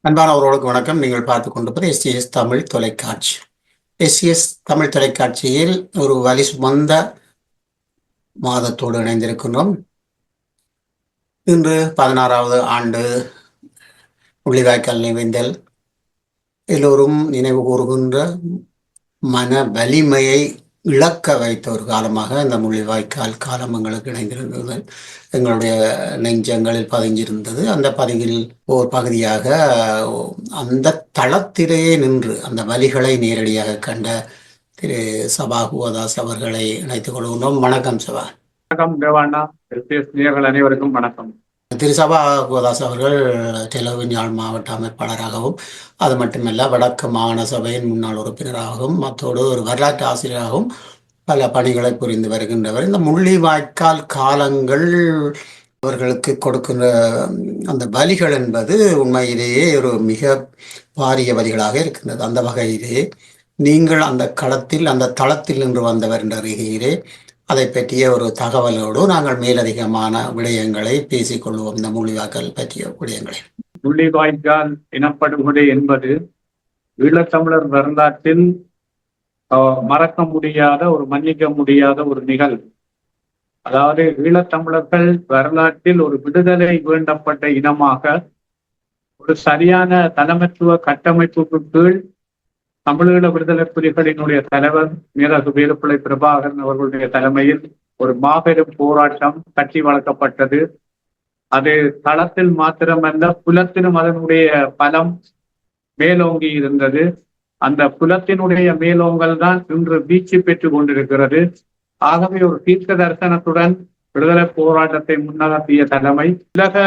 அன்பானவர்களுக்கு வணக்கம். நீங்கள் பார்த்துக் கொண்டிருப்பது எஸ்டிஎஸ் தமிழ் தொலைக்காட்சி. எஸ்டிஎஸ் தமிழ் தொலைக்காட்சியில் ஒரு வலி சுமந்த மாதத்தோடு இணைந்திருக்கின்றோம். இன்று 16வது ஆண்டு முள்ளிவாய்க்கால் நினைவேந்தல். எல்லோரும் நினைவு கூறுகின்ற மன வலிமையை இழக்க வைத்த ஒரு காலமாக இந்த முள்ளிவாய்க்கால் காலம் எங்களுக்கு இணைந்திருந்தது. எங்களுடைய நெஞ்சங்களில் பதிஞ்சிருந்தது. அந்த பதிவில் ஓர் பகுதியாக அந்த தளத்திலேயே நின்று அந்த வலிகளை நேரடியாக கண்ட திரு சபா குவதாஸ் அவர்களை இணைத்துக் கொள்கின்றோம். வணக்கம் சபா. வணக்கம் தேவாண்ணா. நேயர்கள் அனைவருக்கும் வணக்கம். திரு சபா குவதாஸ் அவர்கள் டெலவின் யாழ் மாவட்ட அமைப்பாளராகவும், அது மட்டுமல்ல வடக்கு மாகாண சபையின் முன்னாள் உறுப்பினராகவும், அத்தோடு ஒரு வரலாற்று ஆசிரியராகவும் பல பணிகளை புரிந்து வருகின்றவர். இந்த முள்ளிவாய்க்கால் காலங்கள் அவர்களுக்கு கொடுக்கின்ற அந்த வலிகள் என்பது உண்மையிலேயே ஒரு மிக பாரிய வலிகளாக இருக்கின்றது. அந்த வகையிலே நீங்கள் அந்த களத்தில் அந்த தளத்தில் நின்று வந்தவர் என்ற ரீதியிலே அதை பற்றிய ஒரு தகவலோடு நாங்கள் மேலதிகமான விடயங்களை பேசிக்கொள்வோம். இந்த முள்ளிவாய்க்கால் பற்றிய விடயங்களை. முள்ளிவாய்க்கால் இனப்படுகொலை என்பது ஈழத்தமிழர் வரலாற்றில் மறக்க முடியாத ஒரு மன்னிக்க முடியாத ஒரு நிகழ்வு. அதாவது ஈழத்தமிழர்கள் வரலாற்றில் ஒரு விடுதலை வேண்டப்பட்ட இனமாக ஒரு சரியான தலைமைத்துவ கட்டமைப்புக்கு கீழ் தமிழீழ விடுதலை புலிகளினுடைய தலைவர் மேதகு வேலுப்பிள்ளை பிரபாகரன் அவர்களுடைய தலைமையில் ஒரு மாபெரும் போராட்டம் கட்டி வளர்க்கப்பட்டது. அது தளத்தில் மாத்திரமல்ல, புலத்திலும் அதனுடைய பலம் மேலோங்கி இருந்தது. அந்த புலத்தினுடைய மேலோங்கல் தான் இன்று வீழ்ச்சி பெற்றுக் கொண்டிருக்கிறது. ஆகவே ஒரு தீர்க்க தரிசனத்துடன் விடுதலை போராட்டத்தை முன்னகர்த்திய தலைமை உலக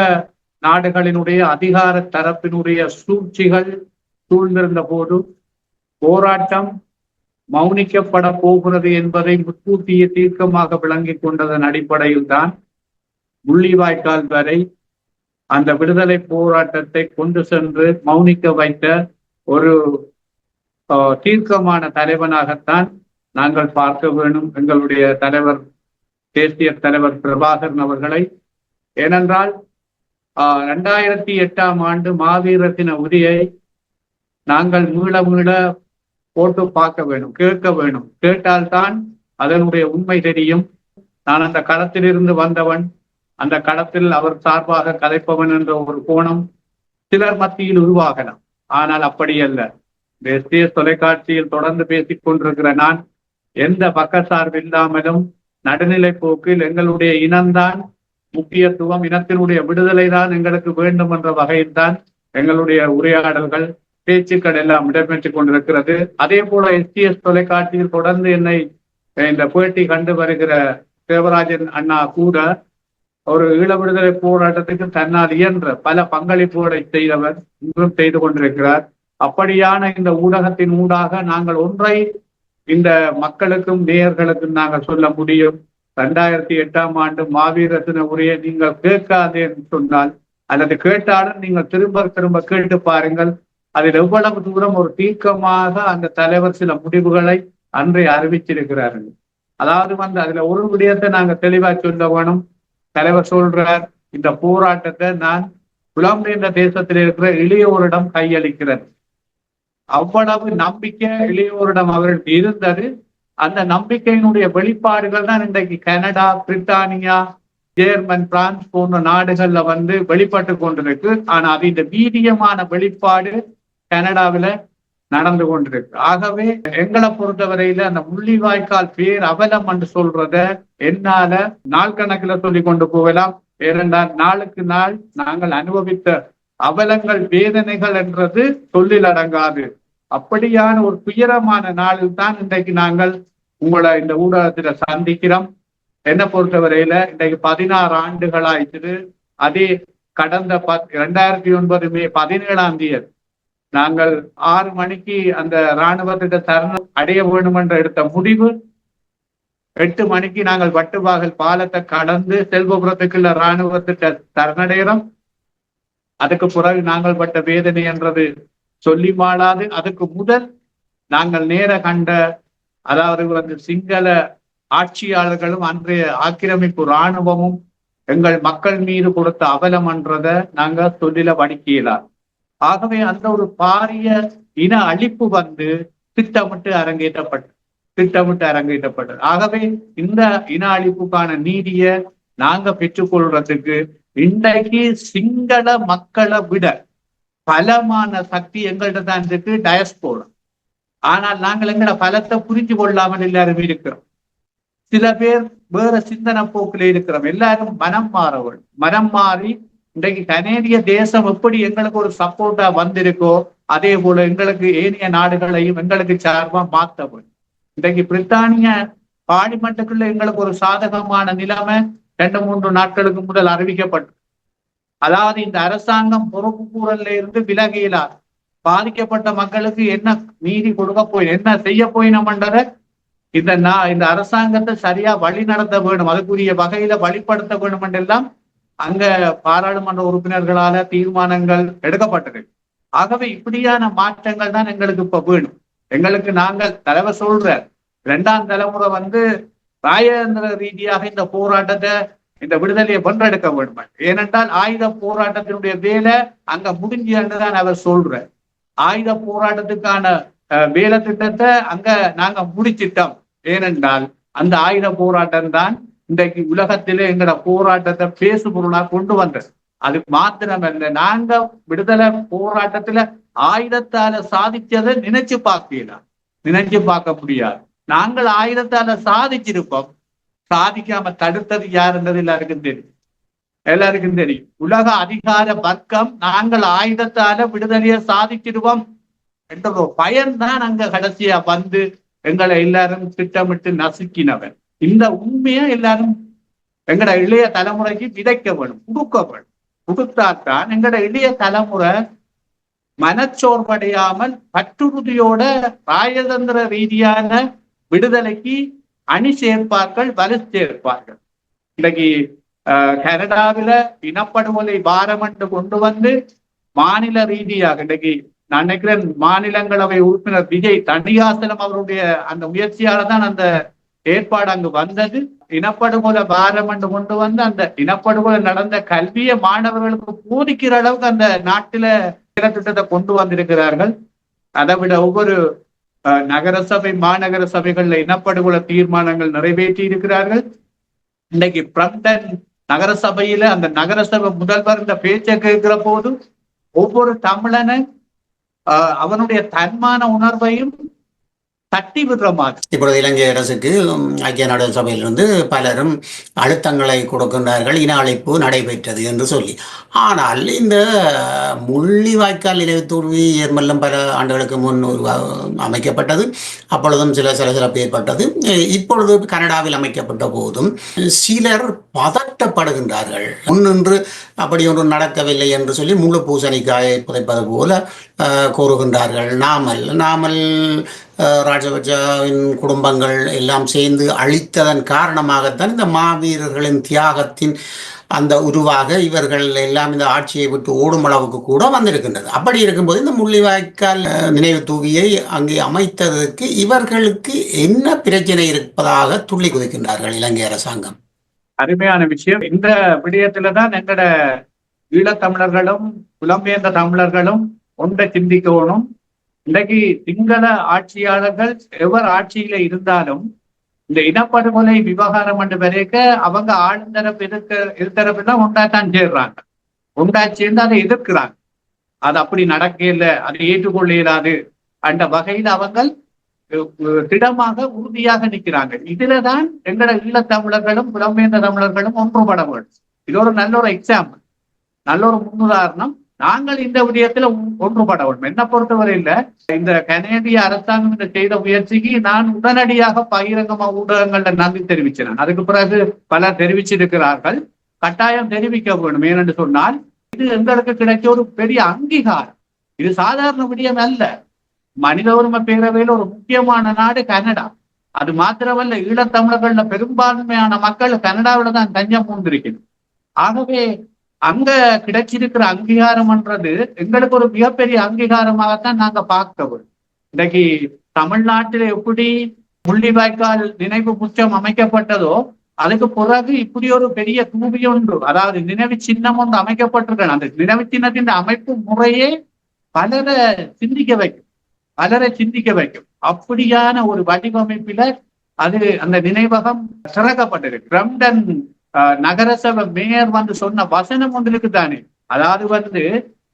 நாடுகளினுடைய அதிகார தரப்பினுடைய சூழ்ச்சிகள் சூழ்ந்திருந்த போது போராட்டம் மௌனிக்கப்பட போகிறது என்பதை முன்கூட்டிய தீர்க்கமாக விளங்கிக் கொண்டதன் அடிப்படையில் தான் முள்ளிவாய்க்கால் வரை அந்த விடுதலை போராட்டத்தை கொண்டு சென்று மௌனிக்க வைத்த ஒரு தீர்க்கமான தலைவனாகத்தான் நாங்கள் பார்க்க வேண்டும் எங்களுடைய தலைவர், தேசிய தலைவர் பிரபாகரன் அவர்களை. ஏனென்றால் 2008ஆம் ஆண்டு மாவீரர் தின உரியை நாங்கள் மீள போட்டு பார்க்க வேண்டும், கேட்க வேண்டும். கேட்டால்தான் அதனுடைய உண்மை தெரியும். நான் அந்த களத்திலிருந்து வந்தவன், அந்த களத்தில் அவர் சார்பாக கதைப்பவன் என்ற ஒரு கோணம் சிலர் மத்தியில் உருவாகலாம். ஆனால் அப்படி அல்ல. தேசிய தொலைக்காட்சியில் தொடர்ந்து பேசிக் கொண்டிருக்கிற நான் எந்த பக்கச்சார்பு இல்லாமலும் நடுநிலை போக்கில் எங்களுடைய இனம்தான் முக்கியத்துவம், இனத்தினுடைய விடுதலை தான் எங்களுக்கு வேண்டும் என்ற வகையில் எங்களுடைய உரையாடல்கள், பேச்சுக்கள் எல்லாம் இடம்பெற்றுக் கொண்டிருக்கிறது. அதே போல எஸ்டிஎஸ் தொலைக்காட்சியில் தொடர்ந்து என்னை இந்த பேட்டி கண்டு வருகிற தேவராஜன் அண்ணா கூட ஒரு ஈழ விடுதலை போராட்டத்துக்கு தன்னால் இயன்ற பல பங்களிப்புகளை செய்தவர், இன்றும் செய்து கொண்டிருக்கிறார். அப்படியான இந்த ஊடகத்தின் ஊடாக நாங்கள் ஒன்றை இந்த மக்களுக்கும் நேயர்களுக்கும் நாங்கள் சொல்ல முடியும். 2008ஆம் ஆண்டு மாவீரர் தின உரையை நீங்கள் கேட்காதே என்று சொன்னால், அல்லது கேட்டாலும் நீங்கள் திரும்ப திரும்ப கேட்டு பாருங்கள். அதில் எவ்வளவு தூரம் ஒரு தீர்க்கமாக அந்த தலைவர் சில முடிவுகளை அன்றை அறிவிச்சிருக்கிறார்கள். அதாவது அதுல ஒரு விடயத்தை நாங்க தெளிவா சொல்ல வேணும். தலைவர் சொல்றார், இந்த போராட்டத்தை நான் புலம்பெயர்ந்த தேசத்தில் இருக்கிற இளையோரிடம் கையளிக்கிறேன். அவ்வளவு நம்பிக்கை இளையோரிடம் அவர்கள் இருந்தது. அந்த நம்பிக்கையினுடைய வெளிப்பாடுகள் தான் இன்றைக்கு கனடா, பிரித்தானியா, ஜெர்மன், பிரான்ஸ் போன்ற நாடுகள்ல வெளிப்பட்டு கொண்டிருக்கு. ஆனா அது இந்த வீரியமான வெளிப்பாடு கனடாவில நடந்து கொண்டிருக்கு. ஆகவே எங்களை பொறுத்தவரையில அந்த முள்ளிவாய்க்கால் பேர் அவலம் என்று சொல்றத என்னால நாள் கணக்கில் சொல்லி கொண்டு போகலாம். ஏனென்றால் நாளுக்கு நாள் நாங்கள் அனுபவித்த அவலங்கள், வேதனைகள் என்றது சொல்லில் அடங்காது. அப்படியான ஒரு துயரமான நாளில் தான் இன்றைக்கு நாங்கள் உங்களை இந்த ஊடகத்துல சந்திக்கிறோம். என்னை பொறுத்தவரையில இன்றைக்கு 16 ஆண்டுகள் ஆயிடுச்சு. அதே கடந்த 2009 மே 17ஆம் தேதி நாங்கள் 6 மணிக்கு அந்த இராணுவத்திட்ட தருணம் அடைய வேண்டும் என்று எடுத்த முடிவு 8 மணிக்கு நாங்கள் வட்டுவாகல் பாலத்தை கடந்து செல்வபுரத்துக்குள்ள இராணுவத்திட்ட தரணடைகிறோம். அதுக்கு பிறகு நாங்கள் பட்ட வேதனை என்றது சொல்லி மாளாது. அதுக்கு முதல் நாங்கள் நேர கண்ட, அதாவது சிங்கள ஆட்சியாளர்களும் அன்றைய ஆக்கிரமிப்பு இராணுவமும் எங்கள் மக்கள் மீது கொடுத்த அவலம் என்றதை நாங்க சொல்லில வடிக்கலாம். ஆகவே அந்த ஒரு பாரிய இன அழிப்பு வந்து திட்டமிட்டு அரங்கேற்றப்பட்டது. ஆகவே இந்த இன அழிப்புக்கான நீதியை நாங்க பெற்றுக்கொள்றதுக்கு இன்றைக்கு சிங்கள மக்களை விட பலமான சக்தி எங்கள்கிட்ட தான் இருக்கு, டயஸ்போரா. ஆனால் நாங்கள் எங்களோட பலத்தை புரிஞ்சு கொள்ளாமல் எல்லாரும் இருக்கிறோம். சில பேர் வேற சிந்தனை போக்கில் இருக்கிறோம். எல்லாரும் மனம் மாறி இன்றைக்கு கனேடிய தேசம் எப்படி எங்களுக்கு ஒரு சப்போர்ட்டா வந்திருக்கோ அதே போல எங்களுக்கு ஏனைய நாடுகளையும் எங்களுக்கு சார்பா மாத்த வேண்டும். இன்றைக்கு பிரித்தானிய பார்லிமெண்ட்டுக்குள்ள எங்களுக்கு ஒரு சாதகமான நிலைமை 2-3 நாட்களுக்கு முதல் அறிவிக்கப்பட்டு, அதாவது இந்த அரசாங்கம் பொறுப்பு கூறல்ல இருந்து விலகியலார் பாதிக்கப்பட்ட மக்களுக்கு என்ன நீதி கொடுக்க போய் என்ன செய்ய போயினோம்ன்றத இந்த அரசாங்கத்தை சரியா வழி நடத்த வேண்டும், அதுக்குரிய வகையில வழிப்படுத்த வேண்டும் என்றெல்லாம் அங்க பாராளுமன்ற உறுப்பினர்களால தீர்மானங்கள் எடுக்கப்பட்டது. ஆகவே இப்படியான மாற்றங்கள் தான் எங்களுக்கு இப்ப வேணும். எங்களுக்கு நாங்கள் தலைவர் சொல்ற 2ஆம் தலைமுறை வந்து ராஜேந்திர ரீதியாக இந்த போராட்டத்தை இந்த விடுதலையை வென்றெடுக்க வேண்டும். ஏனென்றால் ஆயுத போராட்டத்தினுடைய வேலை அங்க முடிஞ்சுதான் அவர் சொல்ற. ஆயுத போராட்டத்துக்கான வேலை திட்டத்தை அங்க நாங்க முடிச்சிட்டோம். ஏனென்றால் அந்த ஆயுத போராட்டம் தான் இன்றைக்கு உலகத்திலே எங்களோட போராட்டத்தை பேசு பொருளா கொண்டு வந்தது. அது மாத்திரமல்ல, நாங்க விடுதலை போராட்டத்துல ஆயுதத்தால சாதிச்சதை நினைச்சு பார்க்க முடியாது. நாங்கள் ஆயுதத்தால சாதிச்சிருப்போம், சாதிக்காம தடுத்தது யாருன்றது எல்லாருக்கும் தெரியும். உலக அதிகார வர்க்கம் நாங்கள் ஆயுதத்தால விடுதலையை சாதிச்சிருவோம் என்ற ஒரு பயன்தான் அங்க கடைசியா வந்து எங்களை எல்லாரும் திட்டமிட்டு நசுக்கினவன். இந்த உண்மையை எல்லாரும் எங்கட இளைய தலைமுறைக்கு விதைக்க வேணும், கொடுத்தாத்தான் எங்கட இளைய தலைமுறை மனச்சோர்வடையாமல் பற்றுறுதியோட ராஜதந்திர ரீதியான விடுதலைக்கு அணி சேர்ப்பார்கள், வலு சேர்ப்பார்கள். இன்னைக்கு கனடாவில இனப்படுகொலை வாரம் என்று கொண்டு வந்து மாநில ரீதியாக இன்னைக்கு நான் நினைக்கிறேன் மாநிலங்களவை உறுப்பினர் விஜய் தண்டியாசலம் அவருடைய அந்த முயற்சியால தான் அந்த ஏற்பாடு அங்கு வந்தது. இனப்படுகொலை வாரம் என்று கொண்டு வந்து அந்த இனப்படுகொலை நடந்த கல்வியை மாணவர்களுக்கு போதிக்கிற அளவுக்கு அந்த நாட்டில திட்டத்தை கொண்டு வந்திருக்கிறார்கள். அதை விட ஒவ்வொரு நகரசபை மாநகர சபைகள்ல இனப்படுகொலை தீர்மானங்கள் நிறைவேற்றி இருக்கிறார்கள். இன்னைக்கு பிரம்டன் நகரசபையில அந்த நகரசபை முதல்வர் இந்த பேச்சை கேட்கிற போது ஒவ்வொரு தமிழனும் அவனுடைய தன்மான உணர்வையும் தட்டி விடுற மாதிரி. இப்பொழுது இலங்கை அரசுக்கு ஐக்கிய நாடுகள் சபையிலிருந்து பலரும் அழுத்தங்களை கொடுக்கின்றார்கள், இன அழைப்பு நடைபெற்றது என்று சொல்லி. ஆனால் இந்த முள்ளிவாய்க்கால் நினைவுத்தூர்வி ஏர்மல்லம் பல ஆண்டுகளுக்கு முன் அமைக்கப்பட்டது. அப்பொழுதும் சில சலசலப்பு ஏற்பட்டது. இப்பொழுது கனடாவில் அமைக்கப்பட்ட போதும் சிலர் பதட்டப்படுகின்றார்கள். முன்னின்று அப்படி ஒன்று நடக்கவில்லை என்று சொல்லி முழு பூசணிக்காயை புதைப்பது போல கூறுகின்றார்கள். நாமல் ராஜபக்சவின் குடும்பங்கள் எல்லாம் சேர்ந்து அழித்ததன் காரணமாகத்தான் இந்த மாவீரர்களின் தியாகத்தின் அந்த உருவாக இவர்கள் எல்லாம் இந்த ஆட்சியை விட்டு ஓடும் அளவுக்கு கூட வந்திருக்கின்றது. அப்படி இருக்கும்போது இந்த முள்ளிவாய்க்கால் நினைவு தூவியை அங்கே அமைத்ததற்கு இவர்களுக்கு என்ன பிரச்சனை இருப்பதாக துள்ளி குதிக்கின்றார்கள் இலங்கை அரசாங்கம். அருமையான விஷயம். இந்த விடயத்துலதான் எங்கட ஈழத்தமிழர்களும் புலம்பெயர்ந்த தமிழர்களும் ஒன்றை சிந்திக்கணும். இன்றைக்கு சிங்கள ஆட்சியாளர்கள் எவர் ஆட்சியில இருந்தாலும் இந்த இனப்படுகொலை விவகாரம் என்று வரைக்க அவங்க ஆழ்ந்தரப்பு இருதரப்புதான் ஒன்றாத்தான் சேர்றாங்க. ஒன்றா சேர்ந்து அதை எதிர்க்கிறாங்க. அது அப்படி நடக்க இல்லை, அதை ஏற்றுக்கொள்ள இயலாது அந்த வகையில் அவங்க திடமாக உறுதியாக நிற்கிறாங்க. இதுலதான் எங்களோட ஈழத்தமிழர்களும் புலம்பெயர்ந்த தமிழர்களும் ஒன்றுபட வேண்டும். இது ஒரு நல்ல ஒரு எக்ஸாம்பிள், நல்ல ஒரு முன்னுதாரணம். நாங்கள் இந்த விடயத்துல ஒன்றுபட வேண்டும். என்ன பொறுத்தவரையில இந்த கனேடிய அரசாங்கம் இந்த செய்த முயற்சிக்கு நான் உடனடியாக பகிரங்கமா ஊடகங்கள்ல நன்றி தெரிவிச்சேன். அதுக்கு பிறகு பலர் தெரிவிச்சிருக்கிறார்கள். கட்டாயம் தெரிவிக்க வேண்டும். ஏனென்று சொன்னால் இது எங்களுக்கு கிடைச்ச ஒரு பெரிய அங்கீகாரம். இது சாதாரண விடயம் அல்ல. மனித உரிமை பேரவையில் ஒரு முக்கியமான நாடு கனடா. அது மாத்திரமல்ல, ஈழத்தமிழர்கள்ல பெரும்பான்மையான மக்கள் கனடாவில தான் தஞ்சம் பூண்டிருக்கிறது. ஆகவே அங்க கிடைச்சிருக்கிற அங்கீகாரம்ன்றது எங்களுக்கு ஒரு மிகப்பெரிய அங்கீகாரமாகத்தான் நாங்க பார்க்க. இன்னைக்கு தமிழ்நாட்டில் எப்படி முள்ளிவாய்க்கால் நினைவு முற்றம் அமைக்கப்பட்டதோ அதுக்கு பிறகு இப்படி ஒரு பெரிய தூவி ஒன்று, அதாவது நினைவு சின்னம் ஒன்று அமைக்கப்பட்டிருக்க. அந்த நினைவு சின்னத்தின் அமைப்பு முறையே பலரை சிந்திக்க வைக்கும், பலரை சிந்திக்க வைக்கும். அப்படியான ஒரு வடிவமைப்பில அது அந்த நினைவகம் திறக்கப்பட்டிருக்கு. பிரம்டன் நகரசபை மேயர் வந்து சொன்ன வசனம் ஒன்றுக்கு தானே, அதாவது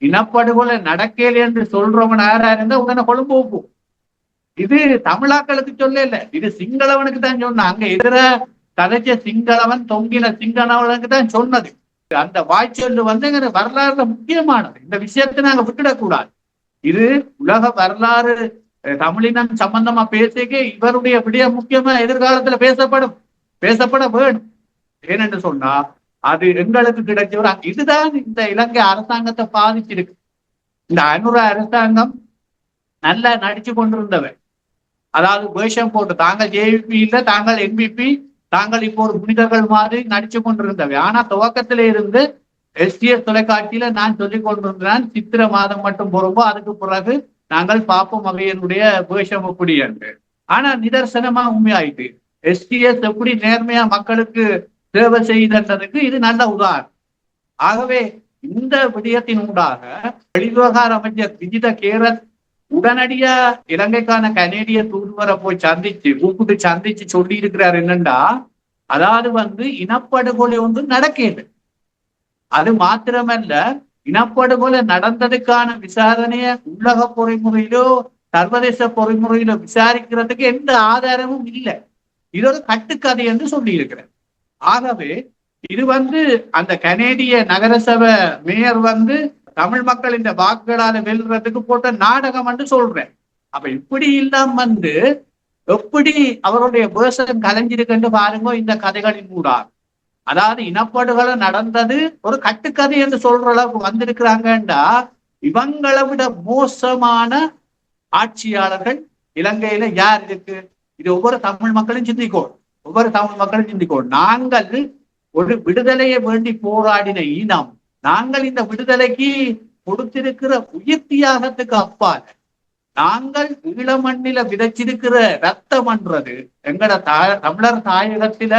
இனப்படுகொலை நடக்கல என்று சொல்றவன் யாரா இருந்தா உடனே கொழும்பு வைப்போம். இது தமிழாக்களுக்கு சொல்ல இல்ல, இது சிங்களவனுக்கு தான் சொன்ன. அங்க எதிர கதைச்ச சிங்களவன் தொங்கின சிங்களவனுக்கு தான் சொன்னது. அந்த வாய்ச்சொல்லு வரலாறுல முக்கியமானது. இந்த விஷயத்தை நாங்க விட்டுடக்கூடாது. இது உலக வரலாறு தமிழினம் சம்பந்தமா பேசிக்க இவருடைய விடிய முக்கியமா எதிர்காலத்துல பேசப்பட வேணும். ஏனென்று சொன்னா அது எங்களுக்கு கிடைச்ச இதுதான் இந்த இலங்கை அரசாங்கத்தை பாதிச்சிருக்கு. இந்த அனுர அரசாங்கம் நல்லா நடிச்சு கொண்டிருந்தவர், அதாவது வேஷம் போட்டு தாங்கள் ஜேவிபி இல்ல, தாங்கள் என்பிபி, தாங்கள் இப்போ ஒரு புனிதர்கள் மாதிரி நடிச்சு கொண்டிருந்தவை. ஆனா துவக்கத்தில இருந்து எஸ்டிஎஸ் தொலைக்காட்சியில நான் சொல்லிக் கொண்டிருந்தேன், சித்திர மாதம் மட்டும் போறோம், அதுக்கு பிறகு நாங்கள் பார்ப்போம் வகையினுடைய வேஷம் எப்படி என்று. ஆனா நிதர்சனமா உண்மையாயிட்டு எஸ்டிஎஸ் எப்படி நேர்மையா மக்களுக்கு சேவை செய்ததுக்கு இது நல்ல உதாரணம். ஆகவே இந்த விடயத்தின் ஊடாக வெளிவிவகார அமைச்சர் விஜித கேரத் உடனடியா இலங்கைக்கான கனேடிய தூதுவரை போய் கூப்பிட்டு சந்திச்சு சொல்லி இருக்கிறார் என்னண்டா, அதாவது இனப்படுகொலை ஒன்று நடக்கிறது. அது மாத்திரமல்ல, இனப்படுகொலை நடந்ததுக்கான விசாரணைய உள்ளக பொறிமுறையிலோ சர்வதேச பொறிமுறையிலோ விசாரிக்கிறதுக்கு எந்த ஆதாரமும் இல்லை. இது ஒரு கட்டுக்கதை என்று சொல்லி இருக்கிறார். ஆகவே இது அந்த கனேடிய நகரசபை மேயர் தமிழ் மக்கள் இந்த வாக்குகளால வெல்றதுக்கு போட்ட நாடகம் என்று சொல்றேன். அப்ப இப்படி இல்லாம எப்படி அவருடைய வேஷம் கலைஞ்சிருக்குன்னு பாருங்க. இந்த கதைகளின் கூட அதாவது இனப்படுகொலை நடந்தது ஒரு கட்டுக்கதை என்று சொல்ற அளவுக்கு வந்திருக்கிறாங்கண்டா, இவங்களை விட மோசமான ஆட்சியாளர்கள் இலங்கையில யார் இருக்கு? இது ஒவ்வொரு தமிழ் மக்களும் சிந்திக்கோம். நாங்கள் ஒரு விடுதலையை வேண்டி போராடின இனம், நாங்கள் இந்த விடுதலைக்கு கொடுத்திருக்கிற உயிர் தியாகத்துக்கு அப்பால் நாங்கள் ஈழமண்ணில விதைச்சிருக்கிற ரத்தம் என்றது எங்கட தமிழர் தாயகத்தில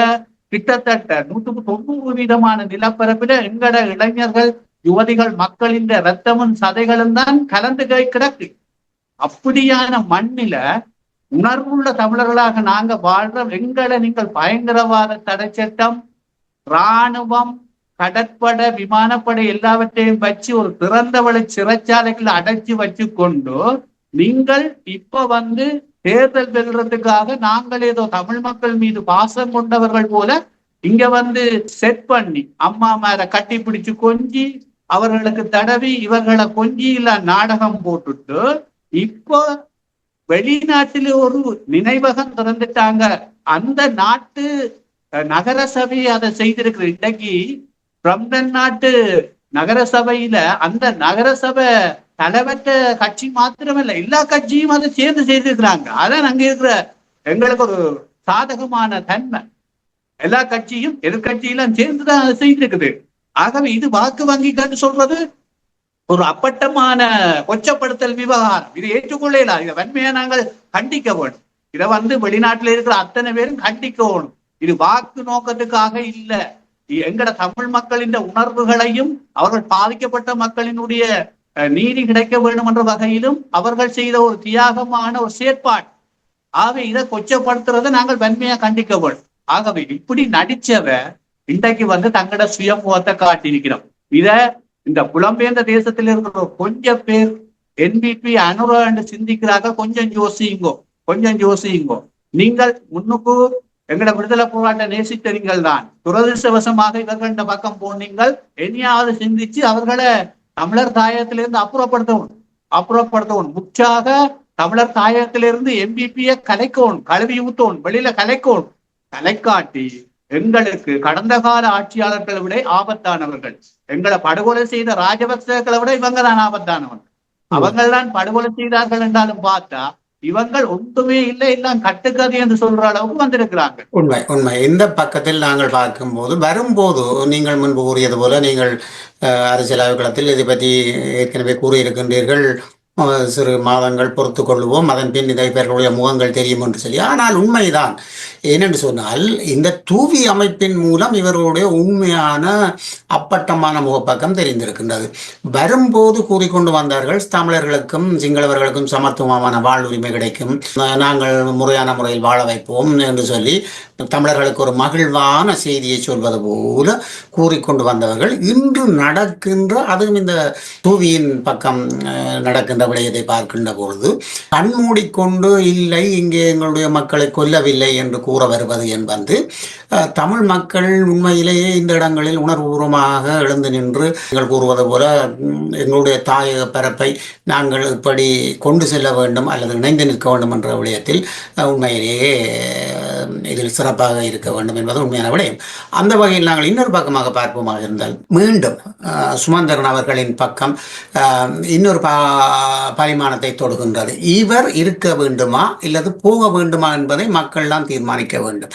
கிட்டத்தட்ட 190% நிலப்பரப்பில எங்கட இளைஞர்கள், யுவதிகள், மக்களின் ரத்தமும் சதைகளும் தான் கலந்து கிடக்கு. அப்படியான மண்ணில உணர்வுள்ள தமிழர்களாக நாங்க வாழ்றோம். எங்களை நீங்கள் பயங்கரவாத தடை சட்டம், இராணுவம், கடற்படை, விமானப்படை எல்லாவற்றையும் வச்சு ஒரு திறந்தவளை சிறைச்சாலைகள் அடைச்சு வச்சு கொண்டு நீங்கள் இப்ப தேர்தல் வெல்றதுக்காக நாங்கள் ஏதோ தமிழ் மக்கள் மீது பாசம் கொண்டவர்கள் போல இங்க செட் பண்ணி அம்மா மேல கட்டி பிடிச்சு கொஞ்சி அவர்களுக்கு தடவி இவர்களை கொஞ்சி இல்ல நாடகம் போட்டுட்டு இப்போ வெளிநாட்டில ஒரு நினைவகம் திறந்துட்டாங்க. அந்த நாட்டு நகரசபை அதை செய்திருக்கிற இன்னைக்கு பிரம்டன் நாட்டு நகரசபையில அந்த நகரசபை தலைவற்ற கட்சி மாத்திரமல்ல, எல்லா கட்சியும் அதை சேர்ந்து செய்திருக்கிறாங்க. அதான் அங்க இருக்கிற எங்களுக்கு ஒரு சாதகமான தன்மை. எல்லா கட்சியும் எதிர்கட்சியெல்லாம் சேர்ந்துதான் அதை செய்திருக்குது. ஆகவே இது வாக்கு வங்கின்னு சொல்றது ஒரு அப்பட்டமான கொச்சப்படுத்தல் விவகாரம். இதை ஏற்றுக்கொள்ளலாம். இதை வன்மையா நாங்கள் கண்டிக்க வேணும். இதை வெளிநாட்டுல இருக்கிற அத்தனை பேரும் கண்டிக்க வேணும். இது வாக்கு நோக்கத்துக்காக இல்ல. எங்கட தமிழ் மக்களின் உணர்வுகளையும் அவர்கள் பாதிக்கப்பட்ட மக்களினுடைய நீதி கிடைக்க வேண்டும் என்ற வகையிலும் அவர்கள் செய்த ஒரு தியாகமான ஒரு செயற்பாடு. ஆகவே இதை கொச்சப்படுத்துறதை நாங்கள் வன்மையா கண்டிக்க வேண்டும். ஆகவே இப்படி நடிச்சவ இன்றைக்கு தங்களோட சுயமுகத்தை காட்டியிருக்கிறோம். இந்த புலம்பெயர்ந்த தேசத்தில் இருக்கிற கொஞ்சம் பேர் என்பிபி அனுரா என்று சிந்திக்கிறாங்க. கொஞ்சம் யோசியுங்கோ. நீங்கள் முன்னுக்கு எங்கட விடுதலை போராட்ட நேசித்த நீங்கள் தான் துரதிருஷ்டவசமாக இவர்கள் இந்த பக்கம் போனீங்கள். இனியாவது சிந்திச்சு அவர்களை தமிழர் தாயகத்திலிருந்து அப்புறப்படுத்தவும் முற்றாக தமிழர் தாயகத்திலிருந்து என்பிபியை கலைக்கணும், கழுவி ஊத்தணும், வெளியில கலைக்காட்டி எங்களுக்கு கடந்த கால ஆட்சியாளர்களை விட ஆபத்தானவர்கள், எங்களை படுகொலை செய்த ராஜபக்சர்களை விட இவங்க தான் ஆபத்தானவர்கள். அவங்கள் தான் படுகொலை செய்தார்கள் என்றாலும் பார்த்தா இவங்கள் ஒன்றுமே இல்லை, எல்லாம் கட்டுக்கதை என்று சொல்ற அளவுக்கு வந்திருக்கிறாங்க. உண்மை. இந்த பக்கத்தில் நாங்கள் பார்க்கும்போது வரும்போது நீங்கள் முன்பு கூறியது போல நீங்கள் அரசியல் களத்தில் இதை பற்றி ஏற்கனவே கூறியிருக்கின்றீர்கள். சிறு மாதங்கள் பொறுத்து கொள்வோம், அதன் பின் இதை இவர்களுடைய முகங்கள் தெரியும் என்று சொல்லி. ஆனால் உண்மைதான். ஏனென்று சொன்னால் இந்த தூவி அமைப்பின் மூலம் இவர்களுடைய உண்மையான அப்பட்டமான முகப்பக்கம் தெரிந்திருக்கின்றது. வரும்போது கூறிக்கொண்டு வந்தார்கள், தமிழர்களுக்கும் சிங்களவர்களுக்கும் சமத்துவமான வாழ்வுரிமை கிடைக்கும், நாங்கள் முறையான முறையில் வாழ வைப்போம் என்று சொல்லி தமிழர்களுக்கு ஒரு மகிழ்வான செய்தியை சொல்வது போல கூறிக்கொண்டு வந்தவர்கள் இன்று நடக்கின்ற, அதுவும் இந்த தூவியின் பக்கம் நடக்கின்ற விடயத்தை பார்க்கின்ற பொழுது கண்மூடிக்கொண்டு இல்லை இங்கே எங்களுடைய மக்களை கொல்லவில்லை என்று கூற வருவது என்பது தமிழ் மக்கள் உண்மையிலேயே இந்த இடங்களில் உணர்வுபூர்வமாக எழுந்து நின்று நீங்கள் கூறுவது போல எங்களுடைய தாயக பரப்பை நாங்கள் இப்படி கொண்டு செல்ல வேண்டும் அல்லது இணைந்து நிற்க வேண்டும் என்ற விடயத்தில் உண்மையிலேயே இதில் சிறப்பாக இருக்க வேண்டும் என்பது உண்மையான விடயம். அந்த வகையில் நாங்கள் இன்னொரு பக்கமாக பார்ப்போமாக இருந்தால் மீண்டும் சுமந்திரன் அவர்களின் பக்கம் இன்னொரு பரிமாணத்தை தொடுகின்றது. இவர் இருக்க வேண்டுமா இல்லது போக வேண்டுமா என்பதை மக்கள் தான் தீர்மானிக்க வேண்டும்.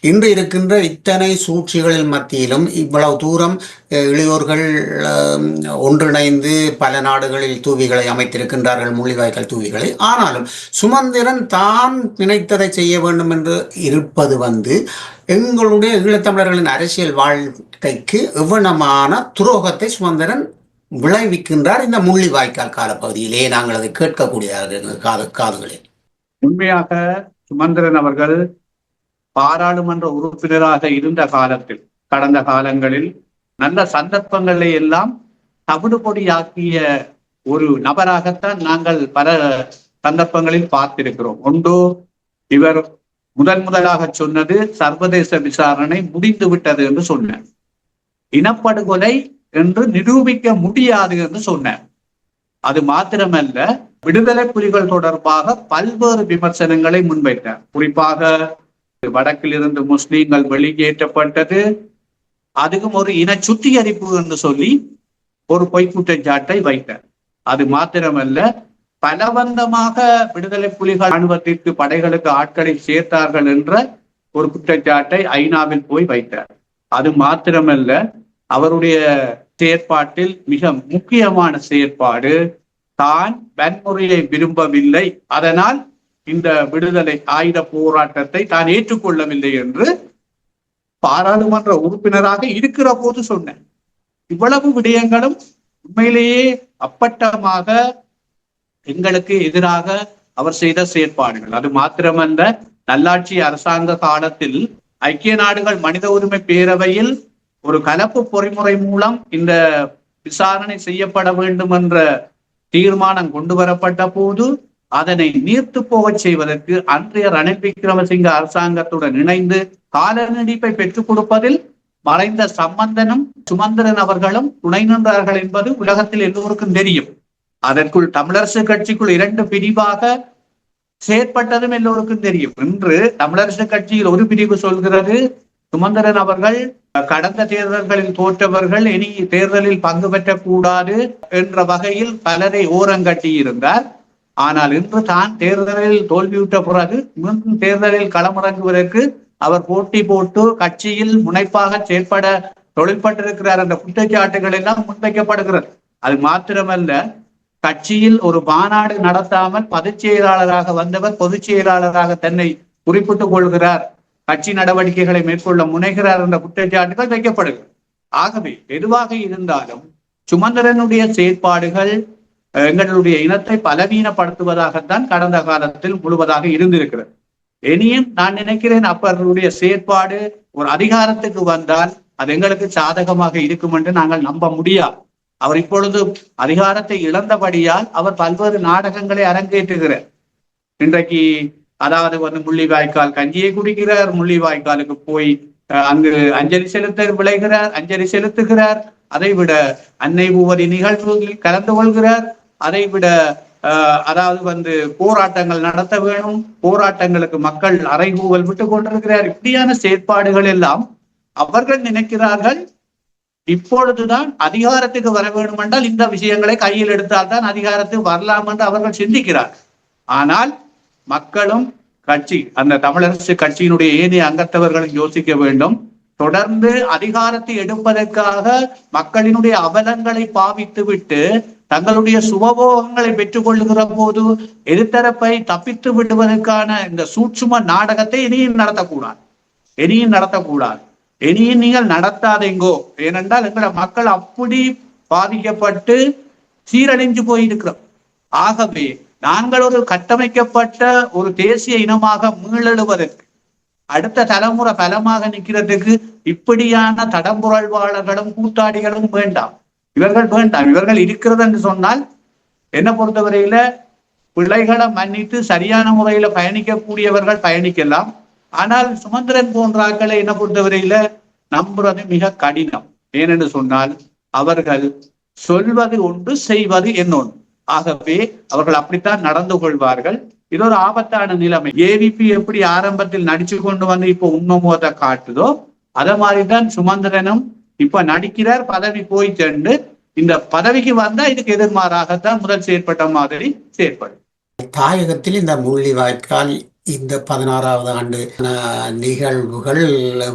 இன்று இருக்கின்ற இத்தனை சூழ்ச்சிகளில் மத்தியிலும் இவ்வளவு தூரம் இளையோர்கள் ஒன்றிணைந்து பல நாடுகளில் தூவிகளை அமைத்திருக்கின்றார்கள், முள்ளிவாய்க்கால் தூவிகளை. ஆனாலும் சுமந்திரன் தான் நினைத்ததை செய்ய வேண்டும் என்று இருப்பது எங்களுடைய ஈழத்தமிழர்களின் அரசியல் வாழ்க்கைக்கு எவ்வளமான துரோகத்தை சுமந்திரன் விளைவிக்கின்றார் இந்த முள்ளிவாய்க்கால் காலப்பகுதியிலே. நாங்கள் அதை கேட்கக்கூடியதாக காதுகளில். உண்மையாக சுமந்திரன் அவர்கள் பாராளுமன்ற உறுப்பினராக இருந்த காலத்தில், கடந்த காலங்களில் நல்ல சந்தர்ப்பங்களை எல்லாம் தவிடுபொடியாக்கிய ஒரு நபராகத்தான் நாங்கள் பல சந்தர்ப்பங்களில் பார்த்திருக்கிறோம். ஒன்று, இவர் முதலாக சொன்னது சர்வதேச விசாரணை முடிந்து விட்டது என்று சொன்னார். இனப்படுகொலை என்று நிரூபிக்க முடியாது என்று சொன்னார். அது மாத்திரமல்ல, விடுதலை புலிகள் தொடர்பாக பல்வேறு விமர்சனங்களை முன்வைத்தார். குறிப்பாக வடக்கில் இருந்து முஸ்லீம்கள் வெளியேற்றப்பட்டது, அதுவும் ஒரு இன சுத்திகரிப்பு என்று சொல்லி ஒரு பொய் குற்றச்சாட்டை வைத்தார். அது மாத்திரமல்ல, பலவந்தமாக விடுதலை புலிகள் ராணுவத்திற்கு படைகளுக்கு ஆட்களை சேர்த்தார்கள் என்ற ஒரு குற்றச்சாட்டை ஐநாவில் போய் வைத்தார். அது மாத்திரமல்ல, அவருடைய செயற்பாட்டில் மிக முக்கியமான செயற்பாடு, தான் வன்முறையை விரும்பவில்லை, அதனால் இந்த விடுதலை ஆயுத போராட்டத்தை தான் ஏற்றுக்கொள்ளவில்லை என்று பாராளுமன்ற உறுப்பினராக இருக்கிற போது சொன்னேன். இவ்வளவு விடயங்களும் உண்மையிலேயே அப்பட்டமாக எங்களுக்கு எதிராக அவர் செய்த செயற்பாடுகள். அது மாத்திரமல்ல, நல்லாட்சி அரசாங்க காலத்தில் ஐக்கிய நாடுகள் மனித உரிமை பேரவையில் ஒரு கலப்பு பொறிமுறை மூலம் இந்த விசாரணை செய்யப்பட வேண்டும் என்ற தீர்மானம் கொண்டு வரப்பட்ட போது அதனை நீர்த்து போகச் செய்வதற்கு அன்றைய ரணில் விக்ரமசிங்க அரசாங்கத்துடன் இணைந்து கால நீடிப்பை பெற்றுக் கொடுப்பதில் மறைந்த சம்பந்தனும் சுமந்திரன் அவர்களும் துணை நின்றார்கள் என்பது உலகத்தில் எல்லோருக்கும் தெரியும். அதற்குள் தமிழரசு கட்சிக்குள் 2 பிரிவாக செயற்பட்டதும் எல்லோருக்கும் தெரியும். இன்று தமிழரசு கட்சியில் ஒரு பிரிவு சொல்கிறது, சுமந்திரன் அவர்கள் கடந்த தேர்தல்களில் தோற்றவர்கள் இனி தேர்தலில் பங்கு பெற்றக்கூடாது என்ற வகையில் பலரை ஓரங்கட்டி இருந்தார். ஆனால் இன்று தான் தேர்தலில் தோல்வியுற்ற பிறகு மீண்டும் தேர்தலில் களமிறங்குவதற்கு அவர் போட்டி போட்டு கட்சியில் முனைப்பாக செயற்பட தொழில்பட்டிருக்கிறார் என்ற குற்றச்சாட்டுகள் எல்லாம் முன்வைக்கப்படுகிறது. அது மாத்திரமல்ல, கட்சியில் ஒரு மாநாடு நடத்தாமல் பொதுச் செயலாளராக வந்தவர் பொதுச் செயலாளராக தன்னை குறிப்பிட்டுக் கொள்கிறார், கட்சி நடவடிக்கைகளை மேற்கொள்ள முனைகிறார் என்ற குற்றச்சாட்டுகள் வைக்கப்படுகிறது. ஆகவே எதுவாக இருந்தாலும் சுமந்திரனுடைய செயற்பாடுகள் எங்களுடைய இனத்தை பலவீனப்படுத்துவதாகத்தான் கடந்த காலத்தில் முழுவதாக இருந்திருக்கிறது. இனியும் நான் நினைக்கிறேன், அவர்களுடைய செயற்பாடு ஒரு அதிகாரத்துக்கு வந்தால் அது எங்களுக்கு சாதகமாக இருக்கும் என்று நாங்கள் நம்ப முடியாது. அவர் இப்பொழுது அதிகாரத்தை இழந்தபடியால் அவர் பல்வேறு நாடகங்களை அரங்கேற்றுகிறார். இன்றைக்கு அதாவது முள்ளிவாய்க்கால் கஞ்சியை குடிக்கிறார், முள்ளிவாய்க்காலுக்கு போய் அங்கு அஞ்சலி செலுத்துகிறார். அதை விட அன்னை பூவதி நிகழ்வுகளில் கலந்து கொள்கிறார். அதை விட அதாவது போராட்டங்கள் நடத்த வேணும், போராட்டங்களுக்கு மக்கள் அறைகூவல் விட்டுக் கொண்டிருக்கிறார். இப்படியான செயற்பாடுகள் எல்லாம் அவர்கள் நினைக்கிறார்கள் இப்பொழுதுதான் அதிகாரத்துக்கு வர வேண்டும் என்றால் இந்த விஷயங்களை கையில் எடுத்தால்தான் அதிகாரத்துக்கு வரலாம் என்று அவர்கள் சிந்திக்கிறார். ஆனால் மக்களும் கட்சி, அந்த தமிழரசு கட்சியினுடைய ஏனைய அங்கத்தவர்களும் யோசிக்க வேண்டும். தொடர்ந்து அதிகாரத்தை எடுப்பதற்காக மக்களினுடைய அவலங்களை பாவித்து விட்டு தங்களுடைய சுபபோகங்களை பெற்றுக் கொள்ளுகிற போது எதிர்த்தரப்பை தப்பித்து விடுவதற்கான இந்த சூட்சும நாடகத்தை இனியும் நடத்தக்கூடாது. இனியும் நீங்கள் நடத்தாதீங்கோ. ஏனென்றால் எங்களோட மக்கள் அப்படி பாதிக்கப்பட்டு சீரழிஞ்சு போயிருக்கிறோம். ஆகவே நாங்கள் ஒரு கட்டமைக்கப்பட்ட ஒரு தேசிய இனமாக மீளெழுவதற்கு, அடுத்த தலைமுறை பலமாக நிற்கிறதுக்கு இப்படியான தடம்புரல்வாளர்களும் கூத்தாடிகளும் வேண்டாம். இவர்கள் இருக்கிறது என்று சொன்னால் என்ன பொறுத்தவரையில பிள்ளைகளை மன்னித்து சரியான முறையில பயணிக்கக்கூடியவர்கள் பயணிக்கலாம். ஆனால் சுமந்திரன் போன்ற ஆட்களை என்ன பொறுத்தவரையில நம்புறது மிக கடினம். ஏனென்று சொன்னால் அவர்கள் சொல்வது ஒன்று, செய்வது இன்னொன்று. ஆகவே அவர்கள் அப்படித்தான் நடந்து கொள்வார்கள். இது ஒரு ஆபத்தான நிலைமை. ஏவிபி எப்படி ஆரம்பத்தில் நடிச்சு கொண்டு வந்து இப்போ உண்மைமோத காட்டுதோ அத மாதிரிதான் சுமந்திரனும் இப்ப நடிக்கிறார். பதவி போய் சென்று இந்த பதவிக்கு வந்தா இதுக்கு எதிர்மாறாகத்தான் முதல் செயற்பட்ட மாதிரி செயற்படும். தாயகத்தில் இந்த முள்ளிவாய்க்கால் இந்த 16வது ஆண்டு நிகழ்வுகள்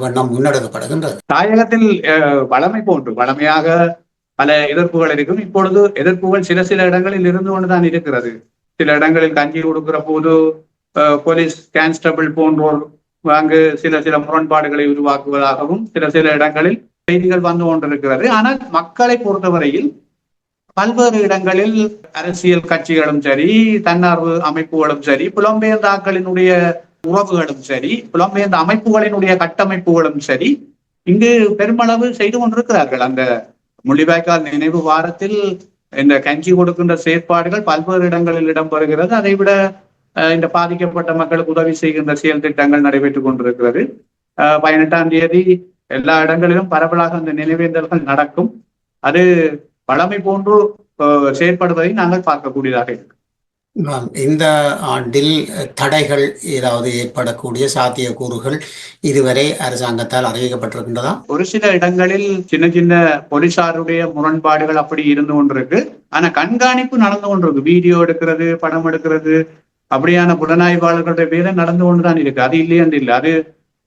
வண்ணம் முன்னெடுக்கப்படுகின்றது. தாயகத்தில் வளமை போன்று வளமையாக பல எதிர்ப்புகள் இருக்கும். இப்பொழுது எதிர்ப்புகள் சில இடங்களில் இருந்து கொண்டுதான் இருக்கிறது. சில இடங்களில் கஞ்சி கொடுக்கிற போது போலீஸ் கான்ஸ்டபிள் போன்றோர் அங்கு சில முரண்பாடுகளை உருவாக்குவதாகவும் சில இடங்களில் செய்திகள் வந்து கொண்டிருக்கிறது. ஆனால் மக்களை பொறுத்தவரையில் பல்வேறு இடங்களில் அரசியல் கட்சிகளும் சரி, தன்னார்வ அமைப்புகளும் சரி, புலம்பெயர்ந்தாக்களினுடைய உறவுகளும் சரி, புலம்பெயர்ந்த அமைப்புகளினுடைய கட்டமைப்புகளும் சரி இங்கு பெருமளவு செய்து கொண்டிருக்கிறார்கள். அந்த முள்ளிவாய்க்கால் நினைவு வாரத்தில் இந்த கஞ்சி கொடுக்கின்ற செயற்பாடுகள் பல்வேறு இடங்களில் இடம்பெறுகிறது. அதைவிட இந்த பாதிக்கப்பட்ட மக்களுக்கு உதவி செய்கின்ற செயல் திட்டங்கள் நடைபெற்றுக் கொண்டிருக்கிறது. 18ஆம் தேதி எல்லா இடங்களிலும் பரவலாக அந்த நினைவேந்தல்கள் நடக்கும். அது பழமை போன்று செயற்படுவதை நாங்கள் பார்க்கக்கூடியதாக இருக்கு. இந்த ஆண்டில் தடைகள் ஏதாவது ஏற்படக்கூடிய சாத்தியக்கூறுகள் இதுவரை அரசாங்கத்தால் அறிவிக்கப்பட்டிருக்கின்றதா? ஒரு சில இடங்களில் சின்ன போலீசாருடைய முரண்பாடுகள் அப்படி இருந்து கொண்டிருக்கு. ஆனா கண்காணிப்பு நடந்து கொண்டிருக்கு. வீடியோ எடுக்கிறது, படம் எடுக்கிறது, அப்படியான புலனாய்வாளர்களுடைய பேர நடந்து கொண்டுதான் இருக்கு. அது இல்லையென்று இல்லை. அது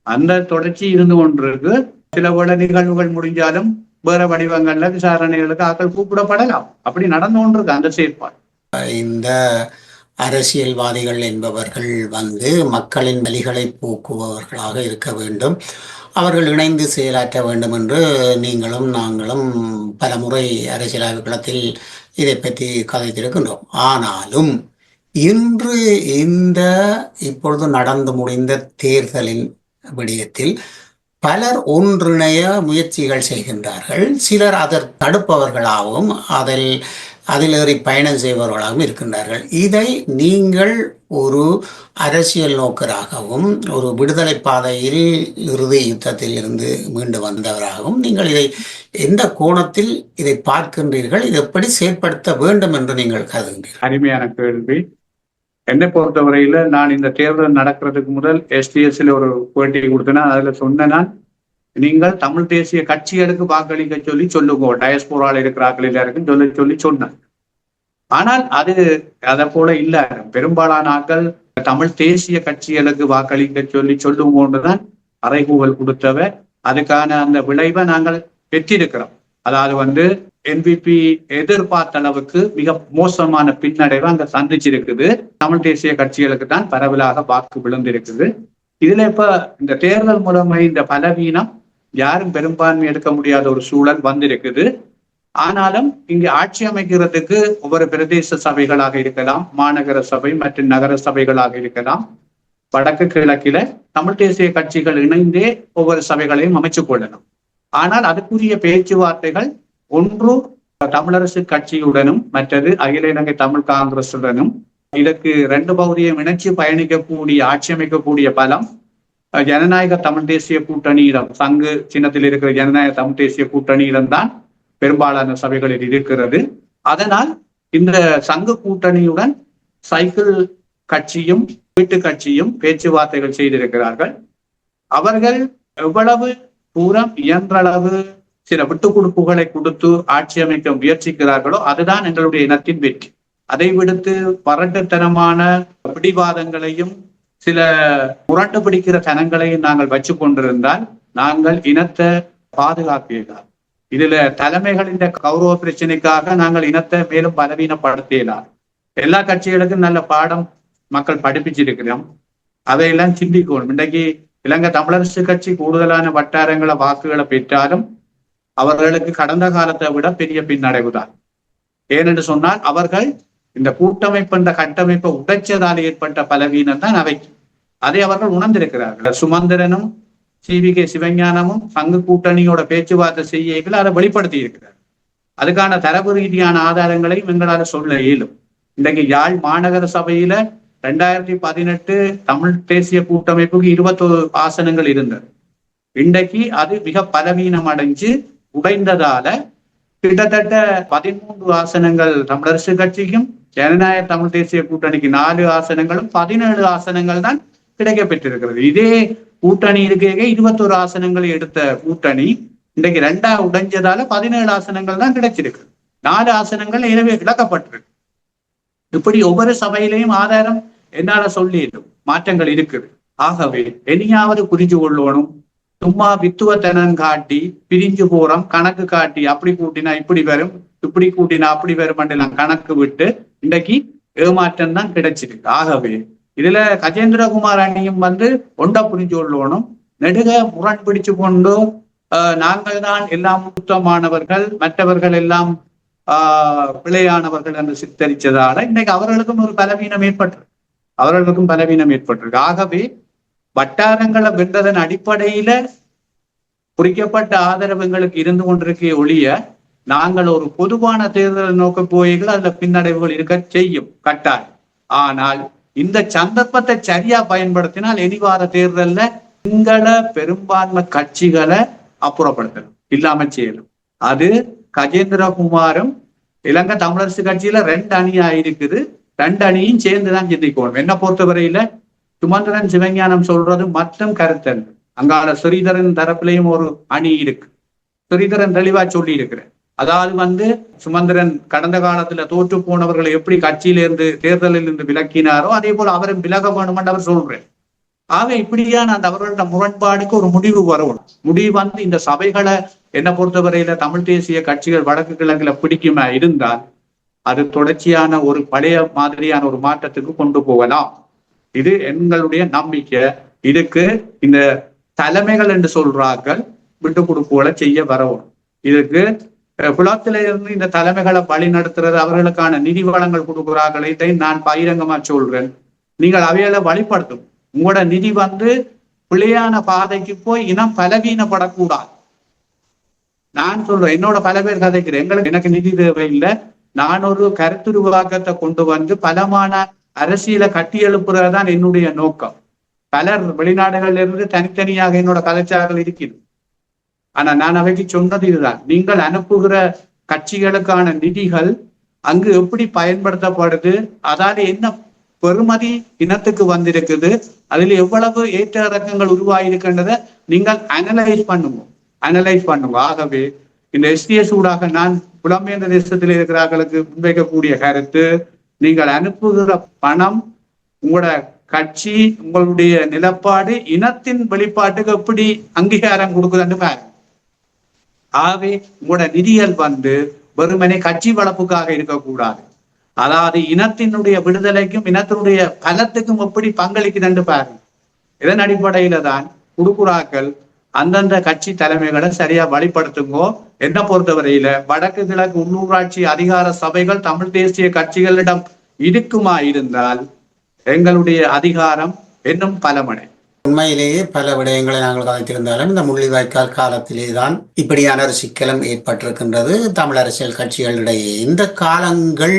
அந்த தொடர்ச்சி இருந்து கொண்டிருக்கு. சில வேளை நிகழ்வுகள் முடிஞ்சாலும் வேற வடிவங்கள்ல விசாரணைகளுக்கு ஆட்கள் கூப்பிடப்படலாம். அப்படி நடந்து கொண்டிருக்கு அந்த செயற்பாடு. இந்த அரசியல்வாதிகள் என்பவர்கள் மக்களின் வலிகளை போக்குபவர்களாக இருக்க வேண்டும். அவர்கள் இணைந்து செயலாற்ற வேண்டும் என்று நீங்களும் நாங்களும் பல முறை அரசியல் களத்தில் இதை பற்றி கதைத்திருக்கின்றோம். ஆனாலும் இன்று இப்பொழுது நடந்து முடிந்த தேர்தலின் விடயத்தில் பலர் ஒன்றிணைய முயற்சிகள் செய்கின்றார்கள். சிலர் அதை தடுப்பவர்களாகவும் அதில் ஏறி பயணம் செய்பவர்களாகவும் இருக்கின்றார்கள். இதை நீங்கள் ஒரு அரசியல் நோக்கராகவும் ஒரு விடுதலை பாதையில் இறுதி யுத்தத்தில் இருந்து மீண்டு வந்தவராகவும் நீங்கள் இதை எந்த கோணத்தில் இதை பார்க்கின்றீர்கள்? இதை எப்படி செயற்படுத்த வேண்டும் என்று நீங்கள் கருதுகின்றீர்கள்? அருமையான கேள்வி. என்னை பொறுத்தவரையில நான் இந்த தேர்தல் நடக்கிறதுக்கு முதல் STSல ஒரு பேட்டி கொடுத்தேன்னா அதுல சொன்னேன், நீங்கள் தமிழ் தேசிய கட்சிகளுக்கு வாக்களிக்க சொல்லுங்க, டயஸ்போரால இருக்கிறார்கள் எல்லாருக்கும் சொன்னேன். ஆனால் அது அதை போல இல்ல. பெரும்பாலான ஆட்கள் தமிழ் தேசிய கட்சிகளுக்கு வாக்களிக்க சொல்லுங்கன்றுதான் அறைகூவல் கொடுத்தவ. அதுக்கான அந்த விளைவை நாங்கள் பெற்றிருக்கிறோம். அதாவது NPP எதிர்பார்த்த அளவுக்கு மிக மோசமான பின்னடைவை அங்க சந்திச்சிருக்குது. தமிழ் தேசிய கட்சிகளுக்கு தான் பரவலாக வாக்கு விழுந்திருக்குது. இதுல இப்ப இந்த தேர்தல் முறைமை இந்த பலவீனம் யாரும் பெரும்பான்மை எடுக்க முடியாத ஒரு சூழல் வந்திருக்குது. ஆனாலும் இங்கு ஆட்சி அமைக்கிறதுக்கு ஒவ்வொரு பிரதேச சபைகளாக இருக்கலாம், மாநகர சபை மற்றும் நகர சபைகளாக இருக்கலாம், வடக்கு கிழக்கில தமிழ் தேசிய கட்சிகள் இணைந்தே ஒவ்வொரு சபைகளையும் அமைச்சுக் கொள்ளணும். ஆனால் அதுக்குரிய பேச்சுவார்த்தைகள் ஒன்று தமிழரசு கட்சியுடனும் மற்றது அகில இலங்கை தமிழ் காங்கிரசுடனும். இதற்கு 2 பகுதியும் இணைச்சு பயணிக்கக்கூடிய ஆட்சி அமைக்கக்கூடிய பலம் ஜனநாயக தமிழ் தேசிய கூட்டணியிடம், சங்கு சின்னத்தில் இருக்கிற ஜனநாயக தமிழ் தேசிய கூட்டணியிடம் தான் பெரும்பாலான சபைகளில் இருக்கிறது. அதனால் இந்த சங்கு கூட்டணியுடன் சைக்கிள் கட்சியும் வீட்டு கட்சியும் பேச்சுவார்த்தைகள் செய்திருக்கிறார்கள். அவர்கள் எவ்வளவு தூரம் இயன்றளவு சில விட்டுக் கொடுப்புகளை கொடுத்து ஆட்சி அமைக்க முயற்சிக்கிறார்களோ அதுதான் எங்களுடைய இனத்தின் வெற்றி. அதை விடுத்து பரட்டுத்தனமான பிடிவாதங்களையும் சில முரண்டு பிடிக்கிற தனங்களையும் நாங்கள் வச்சு கொண்டிருந்தால் நாங்கள் இனத்தை பாதுகாப்பீர்கள். இதுல தலைமைகளின் கௌரவ பிரச்சனைக்காக நாங்கள் இனத்தை மேலும் பலவீனப்படுத்தலாம். எல்லா கட்சிகளுக்கும் நல்ல பாடம் மக்கள் படிப்பிச்சிருக்கிறோம். அதையெல்லாம் சிந்திக்கணும். இன்றைக்கு இலங்கை தமிழரசு கட்சி கூடுதலான வட்டாரங்கள வாக்குகளை பெற்றாலும் அவர்களுக்கு கடந்த காலத்தை விட பெரிய பின்னடைவு தான். ஏனென்று சொன்னால் அவர்கள் இந்த கூட்டமைப்பு என்ற கட்டமைப்பை உடைச்சதால் ஏற்பட்ட பலவீனம் தான் அவை. அதை அவர்கள் உணர்ந்திருக்கிறார்கள். சுமந்திரனும் CVK சிவஞானமும் சங்க கூட்டணியோட பேச்சுவார்த்தை செய்யல அதை வெளிப்படுத்தி இருக்கிறார். அதுக்கான தரவு ரீதியான ஆதாரங்களையும் எங்களால் சொல்ல இயலும். இன்றைக்கு யாழ் மாநகர சபையில 2018 தமிழ் தேசிய கூட்டமைப்புக்கு 21 ஆசனங்கள் இருந்தது. இன்றைக்கு அது மிக பலவீனம் அடைஞ்சு உடைந்ததால கிட்டத்தட்ட 13 ஆசனங்கள் தமிழரசு கட்சிக்கும் ஜனநாயக தமிழ் தேசிய கூட்டணிக்கு 4 ஆசனங்களும் 17 ஆசனங்கள் தான் கிடைக்க பெற்றிருக்கிறது. இதே கூட்டணி இருக்க 21 ஆசனங்களை எடுத்த கூட்டணி இன்றைக்கு 2 உடைஞ்சதால 17 ஆசனங்கள் தான் கிடைச்சிருக்கு. 4 ஆசனங்கள் எனவே இழக்கப்பட்டிருக்கு. இப்படி ஒவ்வொரு சபையிலையும் ஆதாரம் என்னால சொல்லிடும் மாற்றங்கள் இருக்குது. ஆகவே இனியாவது புரிஞ்சு கொள்ளணும். சும்மா வித்துவத்தனம் காட்டி பிரிஞ்சு போறோம் கணக்கு காட்டி அப்படி கூட்டினா இப்படி வரும் இப்படி கூட்டினா அப்படி வரும் எல்லாம் கணக்கு விட்டு இன்றைக்கு ஏமாற்றம் தான் கிடைச்சிருக்கு. ஆகவே இதுல கஜேந்திரகுமார் அணியும் ஒன்றை புரிஞ்சு கொள்ளணும். நெடுக முரண் பிடிச்சு கொண்டு நாங்கள் தான் எல்லாம் சுத்தமானவர்கள் மற்றவர்கள் எல்லாம் பிழையானவர்கள் என்று சித்தரிச்சதால இன்னைக்கு அவர்களுக்கும் ஒரு பலவீனம் ஏற்பட்டிருக்கு. ஆகவே வட்டாரங்களை வென்றதன் அடிப்படையில குறிக்கப்பட்ட ஆதரவு எங்களுக்கு இருந்து கொண்டிருக்க ஒழிய நாங்கள் ஒரு பொதுவான தேர்தலை நோக்க போய்கள் அதுல பின்னடைவுகள் இருக்க செய்யும் கட்டாயம். ஆனால் இந்த சந்தர்ப்பத்தை சரியா பயன்படுத்தினால் எதிர்வார தேர்தல்ல சிங்கள பெரும்பான்மை கட்சிகளை அப்புறப்படுத்தணும், இல்லாம செய்யணும். அது கஜேந்திரகுமாரும் இலங்கை தமிழரசு கட்சியில 2 அணியா இருக்குது. 2 அணியும் சேர்ந்துதான் சிந்திக்கணும். என்ன பொறுத்தவரையில சுமந்திரன் சிவஞானம் சொல்றது மற்றும் கருத்தல். அங்கால ஸ்ரீதரன் தரப்புலையும் ஒரு அணி இருக்கு. ஸ்ரீதரன் தெளிவா சொல்லி இருக்கிறேன். அதாவது சுமந்திரன் கடந்த காலத்துல தோற்று போனவர்களை எப்படி கட்சியிலிருந்து தேர்தலில் இருந்து விலக்கினாரோ அதே போல அவரும் விலக வேணும்னு அவர் சொல்றேன். ஆக இப்படியான அந்த அவர்களோட முரண்பாடுக்கு ஒரு முடிவு வரணும். முடிவு இந்த சபைகளை என்ன பொறுத்தவரையில தமிழ் தேசிய கட்சிகள் வடக்கு கிழக்குல பிடிக்குமா இருந்தால் அது தொடர்ச்சியான ஒரு பழைய மாதிரியான ஒரு மாற்றத்துக்கு கொண்டு போகலாம். இது எங்களுடைய நம்பிக்கை. இதுக்கு இந்த தலைமைகள் என்று சொல்றார்கள் விட்டு கொடுப்புகளை செய்ய வரவும். இதுக்கு குளத்தில இருந்து இந்த தலைமைகளை வழி நடத்துறது அவர்களுக்கான நிதி வளங்கள் கொடுக்குறார்கள். இதை நான் பகிரங்கமா சொல்றேன். நீங்கள் அவைகளை வழிபடுத்தும். உங்களோட நிதி பிள்ளையான பாதைக்கு போய் இனம் பலவீனப்படக்கூடாது. நான் சொல்றேன், என்னோட பல பேர் கதைக்கிறேன், எனக்கு நிதி தேவையில்லை, நான் ஒரு கருத்துருவாக்கத்தை கொண்டு பலமான அரசியலை கட்டி எழுப்புறதுதான் என்னுடைய நோக்கம். பலர் வெளிநாடுகள்ல இருந்து தனித்தனியாக என்னோட கதைச்சார்கள் இருக்குது. ஆனா நான் அவைக்கு சொன்னது இதுதான், நீங்கள் அனுப்புகிற கட்சிகளுக்கான நிதிகள் அங்கு எப்படி பயன்படுத்தப்படுது, அதாவது என்ன பெறுமதி இனத்துக்கு வந்திருக்குது, அதுல எவ்வளவு ஏற்ற இறக்கங்கள் உருவாயிருக்கின்றத நீங்கள் அனலைஸ் பண்ணுங்க. ஆகவே இந்த SDS ஊடாக நான் புலம்பெயர்ந்த தேசத்தில் இருக்கிறவர்களுக்கு முன்வைக்கக்கூடிய கருத்து, நீங்கள் அனுப்புகிற பணம், உங்களோட கட்சி, உங்களுடைய நிலப்பாடு இனத்தின் வெளிப்பாட்டுக்கு எப்படி அங்கீகாரம் கொடுக்குதுன்னு பாருங்க. ஆகவே உங்களோட நிதிகள் வெறுமனே கட்சி வளர்ப்புக்காக இருக்கக்கூடாது. அதாவது இனத்தினுடைய விடுதலைக்கும் இனத்தினுடைய பலத்துக்கும் எப்படி பங்களிக்குதுன்னு பாருங்க. இதன் அடிப்படையில தான் குடுக்குறாக்கள் அந்தந்த கட்சி தலைமைகளை சரியா வழிபடுத்துங்கோ. என்ன பொறுத்தவரையில வடக்கு கிழக்கு உள்ளூராட்சி அதிகார சபைகள் தமிழ் தேசிய கட்சிகளிடம் இருக்குமா இருந்தால் எங்களுடைய அதிகாரம் இன்னும் பலமடை. உண்மையிலேயே பல விடயங்களை நாங்கள் கதைத்திருந்தாலும் இந்த முள்ளிவாய்க்கால் காலத்திலே தான் இப்படியான ஒரு சிக்கலும் ஏற்பட்டிருக்கின்றது தமிழ் அரசியல் கட்சிகளிடையே. இந்த காலங்கள்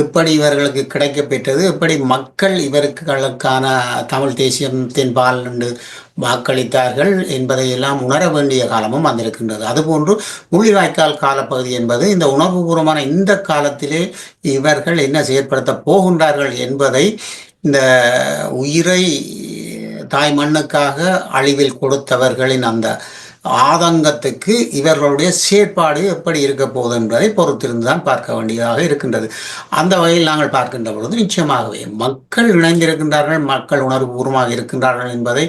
எப்படி இவர்களுக்கு கிடைக்கப்பெற்றது, எப்படி மக்கள் இவர்களுக்கான தமிழ் தேசியத்தின் பால் என்று வாக்களித்தார்கள் என்பதையெல்லாம் உணர வேண்டிய காலமும் வந்திருக்கின்றது. அதுபோன்று முள்ளிவாய்க்கால் காலப்பகுதி என்பது இந்த உணர்வுபூர்வமான இந்த காலத்திலே இவர்கள் என்ன செயற்படுத்த போகின்றார்கள் என்பதை, இந்த உயிரை தாய் மண்ணுக்காக அழிவில் கொடுத்தவர்களின் அந்த ஆதங்கத்துக்கு இவர்களுடைய செயற்பாடு எப்படி இருக்க போகுது என்பதை பொறுத்திருந்துதான் பார்க்க வேண்டியதாக இருக்கின்றது. அந்த வகையில் நாங்கள் பார்க்கின்ற பொழுது நிச்சயமாகவே மக்கள் இணைந்திருக்கின்றார்கள், மக்கள் உணர்வுபூர்வமாக இருக்கின்றார்கள் என்பதை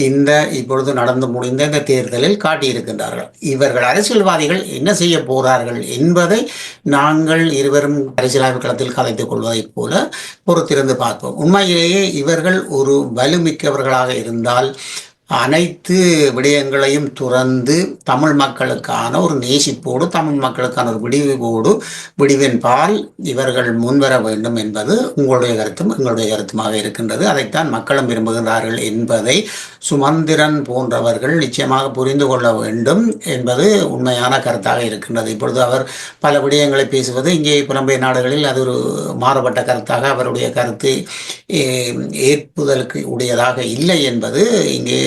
இந்த இப்பொழுது நடந்து முடிந்த இந்த தேர்தலில் காட்டியிருக்கின்றார்கள். இவர்கள் அரசியல்வாதிகள் என்ன செய்ய போகிறார்கள் என்பதை நாங்கள் இருவரும் அரசியலாய்வு களத்தில் கலைத்துக் கொள்வதைப் போல பொறுத்திருந்து பார்ப்போம். உண்மையிலேயே இவர்கள் ஒரு வலுமிக்கவர்களாக இருந்தால் அனைத்து விடயங்களையும் துறந்து தமிழ் மக்களுக்கான ஒரு நேசிப்போடு, தமிழ் மக்களுக்கான ஒரு விடிவின் பால் இவர்கள் முன்வர வேண்டும் என்பது உங்களுடைய கருத்தும் எங்களுடைய கருத்துமாக இருக்கின்றது. அதைத்தான் மக்களும் விரும்புகிறார்கள் என்பதை சுமந்திரன் போன்றவர்கள் நிச்சயமாக புரிந்து கொள்ள வேண்டும் என்பது உண்மையான கருத்தாக இருக்கின்றது. இப்பொழுது அவர் பல விடயங்களை பேசுவது இங்கே புலம்பெயர் நாடுகளில் அது ஒரு மாறுபட்ட கருத்தாக, அவருடைய கருத்து ஏற்புதலுக்கு உடையதாக இல்லை என்பது இங்கே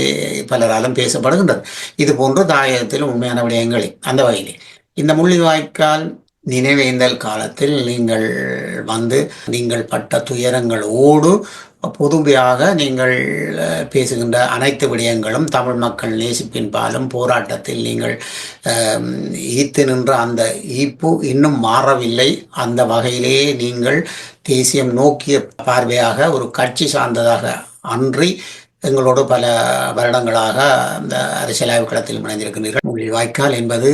பலராலும் பேசப்படுகின்றது. இது போன்ற தாயகத்தில் உண்மையான விடயங்களே. அந்த வகையிலே இந்த முள்ளிவாய்க்கால் நினைவேந்தல் காலத்தில் நீங்கள் பட்ட துயரங்களோடு பொதுவாக நீங்கள் பேசுகின்ற அனைத்து விடயங்களும் தமிழ் மக்கள் நேசிப்பின் பாலும் போராட்டத்தில் நீங்கள் ஈர்த்து நின்ற அந்த ஈர்ப்பு இன்னும் மாறவில்லை. அந்த வகையிலேயே நீங்கள் தேசியம் நோக்கிய பார்வையாக ஒரு கட்சி சார்ந்ததாக அன்றி எங்களோடு பல வருடங்களாக அந்த அரசியலாய்வு களத்தில் இணைந்திருக்கின்றீர்கள். முள்ளிவாய்க்கால் என்பது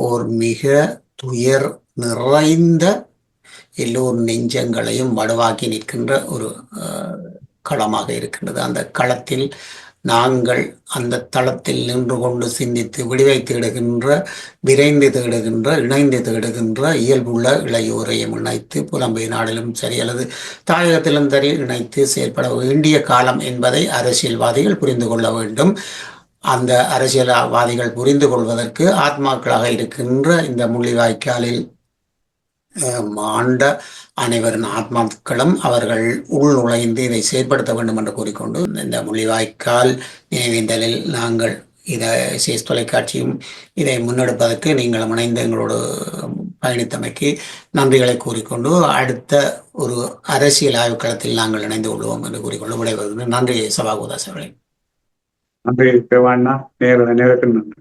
ஒரு மிக துயர் நிறைந்த எல்லோர் நெஞ்சங்களையும் வடுவாக்கி நிற்கின்ற ஒரு களமாக இருக்கின்றது. அந்த களத்தில் நாங்கள் அந்த தளத்தில் நின்று கொண்டு சிந்தித்து விடிவை தேடுகின்ற, விரைந்து தேடுகின்ற, இணைந்து தேடுகின்ற இயல்புள்ள இளையோரையும் இணைத்து புலம்பெயர் நாடிலும் சரி அல்லது தாயகத்திலும் சரி இணைத்து செயல்பட வேண்டிய காலம் என்பதை அரசியல்வாதிகள் புரிந்து கொள்ள வேண்டும். அந்த அரசியல்வாதிகள் புரிந்து கொள்வதற்கு ஆத்மாக்களாக இருக்கின்ற இந்த முள்ளிவாய்க்காலில் ஆண்ட அனைவரின் ஆத்மாக்களும் அவர்கள் உள் நுழைந்து இதை செயற்படுத்த வேண்டும் என்று கூறிக்கொண்டு இந்த முள்ளிவாய்க்கால் நினைவேந்தலில் நாங்கள் இதை சேஸ் தொலைக்காட்சியும் இதை முன்னெடுப்பதற்கு நீங்கள் இணைந்து எங்களோடு பயணித்தமைக்கு நன்றிகளை கூறிக்கொண்டு அடுத்த ஒரு அரசியல் ஆய்வு களத்தில் நாங்கள் இணைந்து கொள்வோம் என்று கூறிக்கொண்டு விடைபெறுகிறேன். நன்றி சபாகோதாஸ் அவர்களே. நன்றி. நேருக்கு நன்றி.